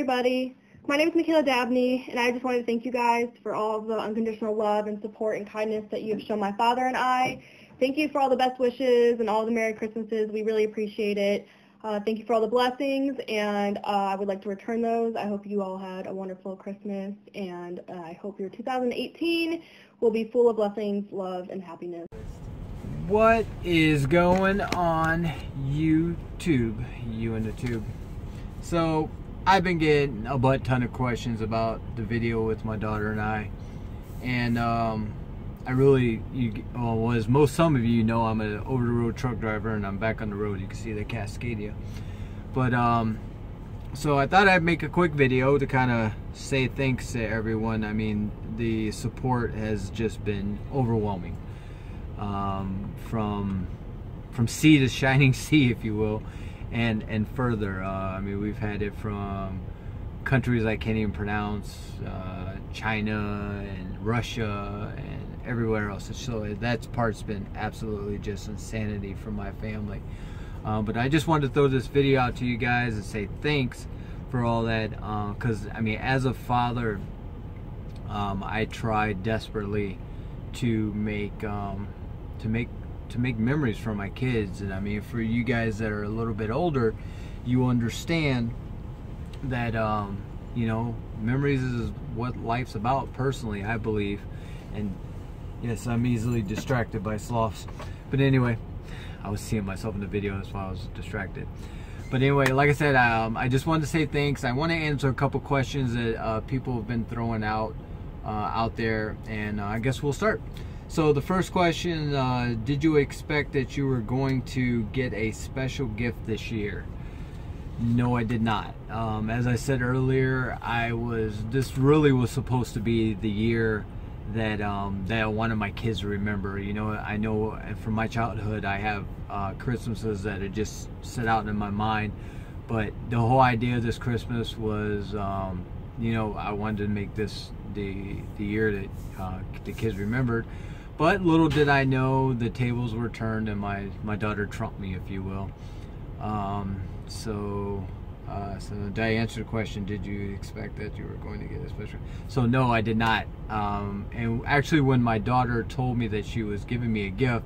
everybody. My name is Michaela Dabney, and I just wanted to thank you guys for all of the unconditional love and support and kindness that you have shown my father and I. Thank you for all the best wishes and all the Merry Christmases. We really appreciate it. Thank you for all the blessings, and I would like to return those. I hope you all had a wonderful Christmas, and I hope your 2018 will be full of blessings, love, and happiness. What is going on YouTube? You in the tube. So I've been getting a butt ton of questions about the video with my daughter and I, and I really, some of you know, I'm an over-the-road truck driver and I'm back on the road. You can see the Cascadia. But so I thought I'd make a quick video to kind of say thanks to everyone. I mean, the support has just been overwhelming. From sea to shining sea, if you will, and further. I mean, we've had it from countries I can't even pronounce, China and Russia and everywhere else. So that part's been absolutely just insanity for my family. But I just wanted to throw this video out to you guys and say thanks for all that, because I mean, as a father, I tried desperately to make memories for my kids. And I mean, for you guys that are a little bit older, you understand that you know, memories is what life's about. Personally, I believe. And yes, I'm easily distracted by sloths, but anyway, I was seeing myself in the video, that's why I was distracted. But anyway, like I said, I just wanted to say thanks. I want to answer a couple questions that people have been throwing out there, and I guess we'll start. So the first question, did you expect that you were going to get a special gift this year? No, I did not. As I said earlier, this really was supposed to be the year that that I wanted my kids to remember. You know, I know from my childhood I have Christmases that are just set out in my mind, but the whole idea of this Christmas was, you know, I wanted to make this the year that the kids remembered. But little did I know the tables were turned and my daughter trumped me, if you will. So did I answer the question, did you expect that you were going to get a special? So no, I did not. And actually, when my daughter told me that she was giving me a gift,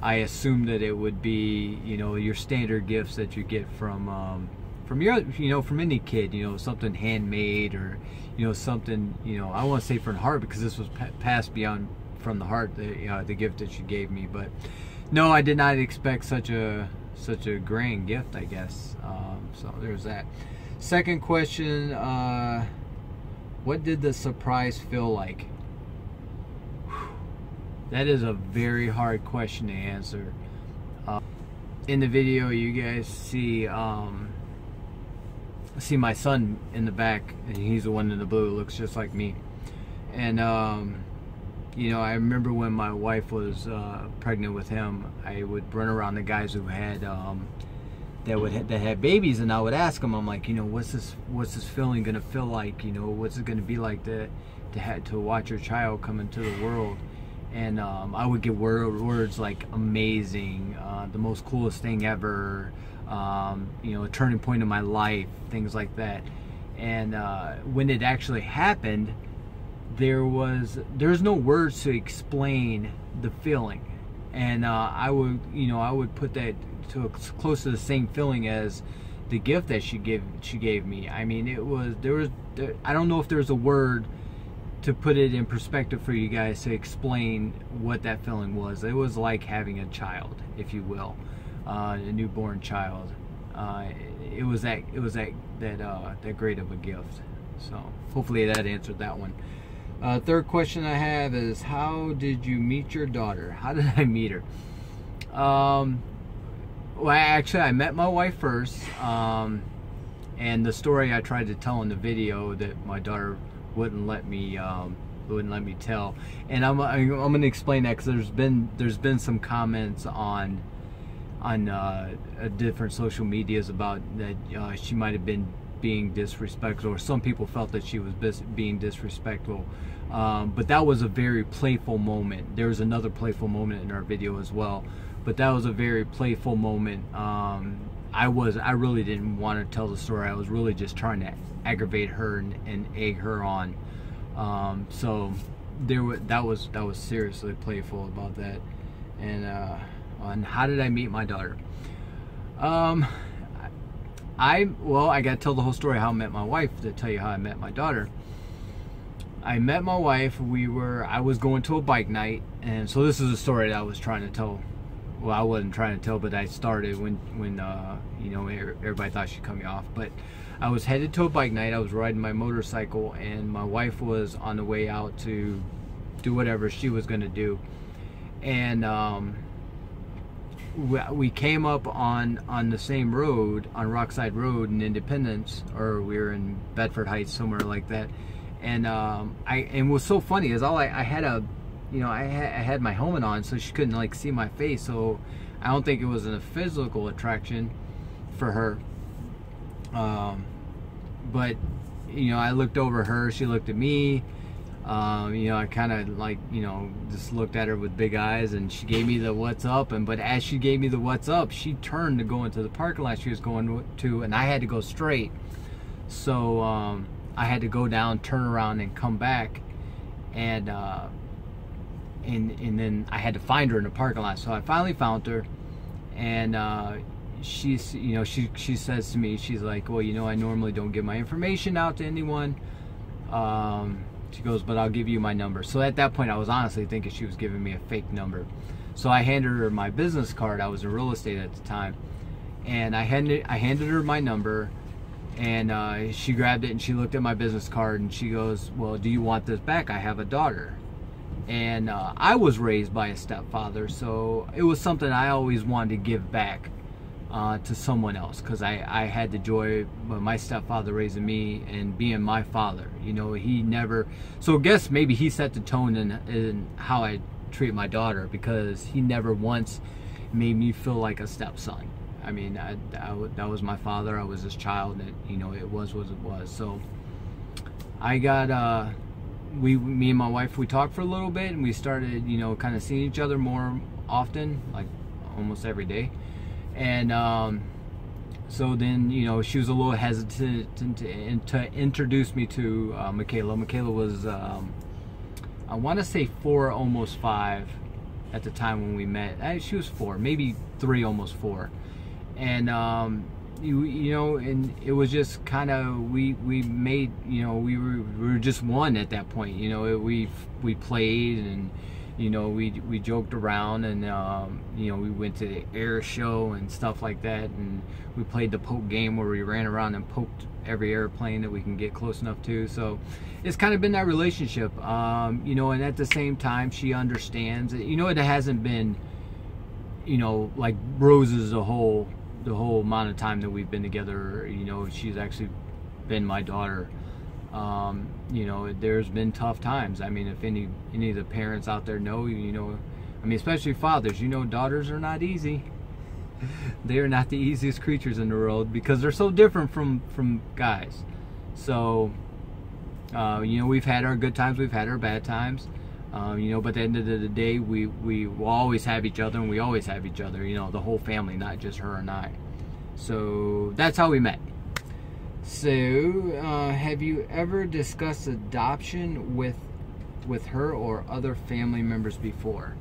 I assumed that it would be, you know, your standard gifts that you get from your, you know, from any kid, you know, something handmade, or, you know, something, you know, I want to say from the heart, because this was passed beyond from the heart, the gift that she gave me. But no, I did not expect such a grand gift, I guess. So there's that. Second question, what did the surprise feel like? That is a very hard question to answer. In the video, you guys see my son in the back, and he's the one in the blue, looks just like me. And you know, I remember when my wife was pregnant with him, I would run around the guys who had that had babies, and I would ask them, I'm like, you know, what's this feeling gonna feel like? You know, what's it gonna be like to watch your child come into the world? And I would get words like amazing, the most coolest thing ever, you know, a turning point in my life, things like that. And when it actually happened, there's no words to explain the feeling. And I would put that to close to the same feeling as the gift that she gave me. I mean, I don't know if there's a word to put it in perspective for you guys to explain what that feeling was. It was like having a child, if you will, a newborn child. It was that great of a gift. So hopefully that answered that one. Third question I have is, how did you meet your daughter? How did I meet her? Well, actually, I met my wife first, and the story I tried to tell in the video that my daughter wouldn't let me tell, and I'm gonna explain that, because there's been some comments on different social medias about that she might have been being disrespectful, or some people felt that she was being disrespectful. But that was a very playful moment. There was another playful moment in our video as well, but that was a very playful moment. I really didn't want to tell the story. I was really just trying to aggravate her and egg her on. So that was seriously playful about that. And on how did I meet my daughter? I got to tell the whole story how I met my wife to tell you how I met my daughter. I met my wife. I was going to a bike night, and so this is a story that I was trying to tell. Well, I wasn't trying to tell, but I started when everybody thought she'd cut me off. But I was headed to a bike night. I was riding my motorcycle, and my wife was on the way out to do whatever she was going to do. And we came up on the same road, on Rockside Road in Independence, or we were in Bedford Heights, somewhere like that. And and what's so funny is I had I had my helmet on, so she couldn't like see my face. So I don't think it was a physical attraction for her. But I looked over her, she looked at me. I kind of like, just looked at her with big eyes, and she gave me the what's up. But as she gave me the what's up, she turned to go into the parking lot she was going to, and I had to go straight. So I had to go down, turn around, and come back, and then I had to find her in the parking lot. So I finally found her, and she says to me, she's like, well, I normally don't give my information out to anyone. She goes, but I'll give you my number. So at that point, I was honestly thinking she was giving me a fake number. So I handed her my business card. I was in real estate at the time, and I handed her my number, and she grabbed it and she looked at my business card and she goes, well, do you want this back? I have a daughter. And I was raised by a stepfather, so it was something I always wanted to give back to someone else, because I had the joy of my stepfather raising me and being my father. He never, so I guess maybe he set the tone in how I treat my daughter, because he never once made me feel like a stepson. I mean, that was my father. I was his child, and it was what it was. So I got me and my wife, we talked for a little bit, and we started kind of seeing each other more often, like almost every day. And so then she was a little hesitant to introduce me to Michaela. Michaela was I want to say 4, almost 5 at the time when we met. She was 4, maybe 3, almost 4. And and it was just kind of, we made, we were just one at that point. We played, and we joked around, and we went to the air show and stuff like that, and we played the poke game where we ran around and poked every airplane that we can get close enough to. So it's kind of been that relationship, and at the same time, she understands it. It hasn't been like roses the whole amount of time that we've been together. She's actually been my daughter. There's been tough times. I mean, if any of the parents out there know, especially fathers, daughters are not easy. They are not the easiest creatures in the world, because they're so different from guys. So we've had our good times, we've had our bad times. But at the end of the day, we will always have each other, and we always have each other, the whole family, not just her and I. So that's how we met. So have you ever discussed adoption with her or other family members before?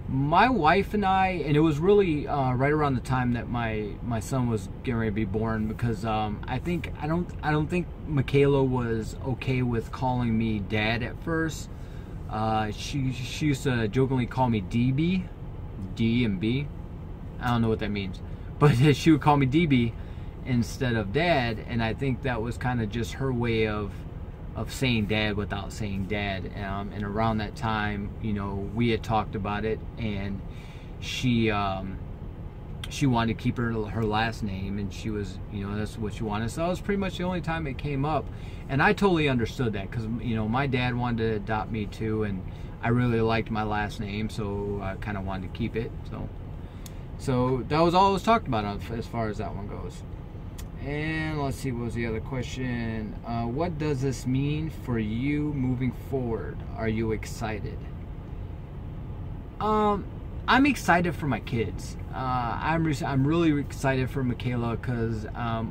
My wife and I, and it was really right around the time that my son was getting ready to be born, because I don't think Michaela was okay with calling me dad at first. She used to jokingly call me DB, D and B. I don't know what that means, but she would call me DB instead of dad, and I think that was kind of just her way of saying dad without saying dad. And around that time, we had talked about it, and she wanted to keep her last name, and she was, that's what she wanted. So that was pretty much the only time it came up, and I totally understood that, because my dad wanted to adopt me too, and I really liked my last name, so I kind of wanted to keep it. So that was all that was talked about as far as that one goes. And let's see, what was the other question? What does this mean for you moving forward? Are you excited? I'm excited for my kids. I'm really excited for Michaela, because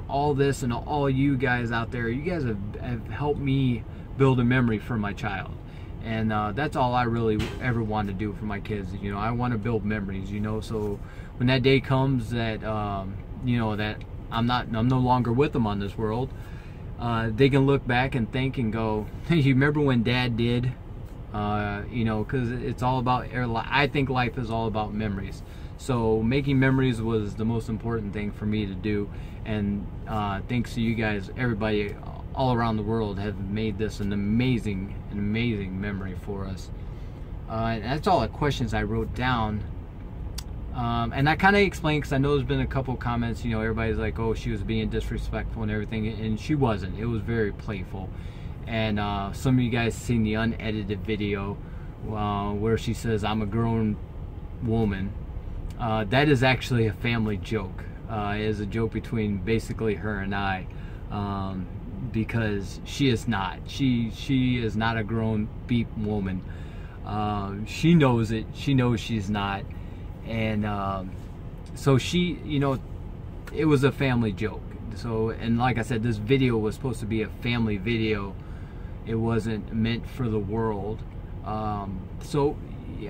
all this and all you guys out there, you guys have helped me build a memory for my child. And that's all I really ever want to do for my kids. You know, I want to build memories, you know, so when that day comes that, you know, that I'm no longer with them on this world, they can look back and think and go, hey, you remember when Dad did? You know, because it's all about, I think life is all about memories. So making memories was the most important thing for me to do. And thanks to you guys, everybody all around the world have made this an amazing memory for us. And that's all the questions I wrote down. And I kind of explained, because I know there's been a couple comments, you know, everybody's like, oh, she was being disrespectful and everything, and she wasn't. It was very playful. And some of you guys seen the unedited video where she says, I'm a grown woman. That is actually a family joke. It is a joke between basically her and I, because she is not. She is not a grown beep woman. She knows it. She knows she's not. And so she, you know, it was a family joke. So, and like I said, this video was supposed to be a family video. It wasn't meant for the world. So,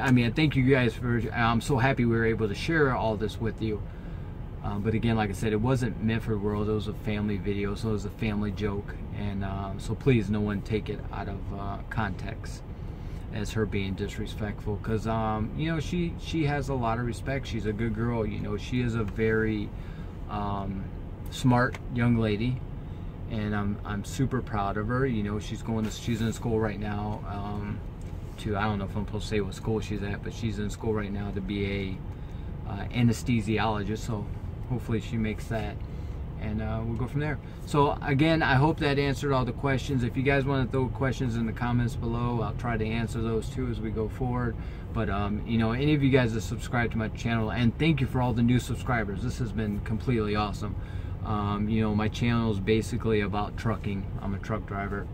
I mean, I thank you guys for, I'm so happy we were able to share all this with you. But again, like I said, it wasn't meant for the world. It was a family video, so it was a family joke. And so please, no one take it out of context as her being disrespectful, because you know, she has a lot of respect. She's a good girl. You know, she is a very smart young lady, and I'm super proud of her. You know, she's in school right now to, I don't know if I'm supposed to say what school she's at, but she's in school right now to be a anesthesiologist. So hopefully she makes that, and we'll go from there. So again, I hope that answered all the questions. If you guys want to throw questions in the comments below, I'll try to answer those too as we go forward. But you know, any of you guys that subscribe to my channel, and thank you for all the new subscribers. This has been completely awesome. You know, my channel is basically about trucking. I'm a truck driver,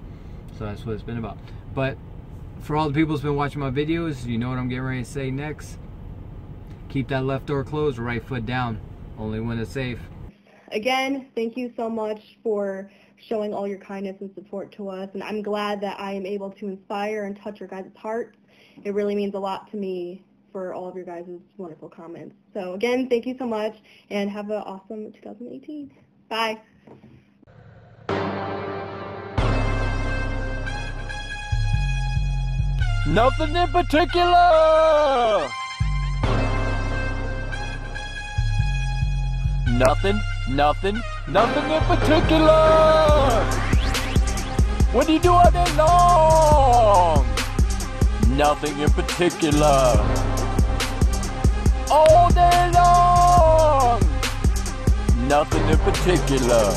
so that's what it's been about. But for all the people that's been watching my videos, you know what I'm getting ready to say next. Keep that left door closed, right foot down, only when it's safe. Again, thank you so much for showing all your kindness and support to us, and I'm glad that I am able to inspire and touch your guys' hearts. It really means a lot to me for all of your guys' wonderful comments. So again, thank you so much, and have an awesome 2018. Bye. Nothing in particular! Nothing in particular! What do you do all day long? Nothing in particular. All day long! Nothing in particular.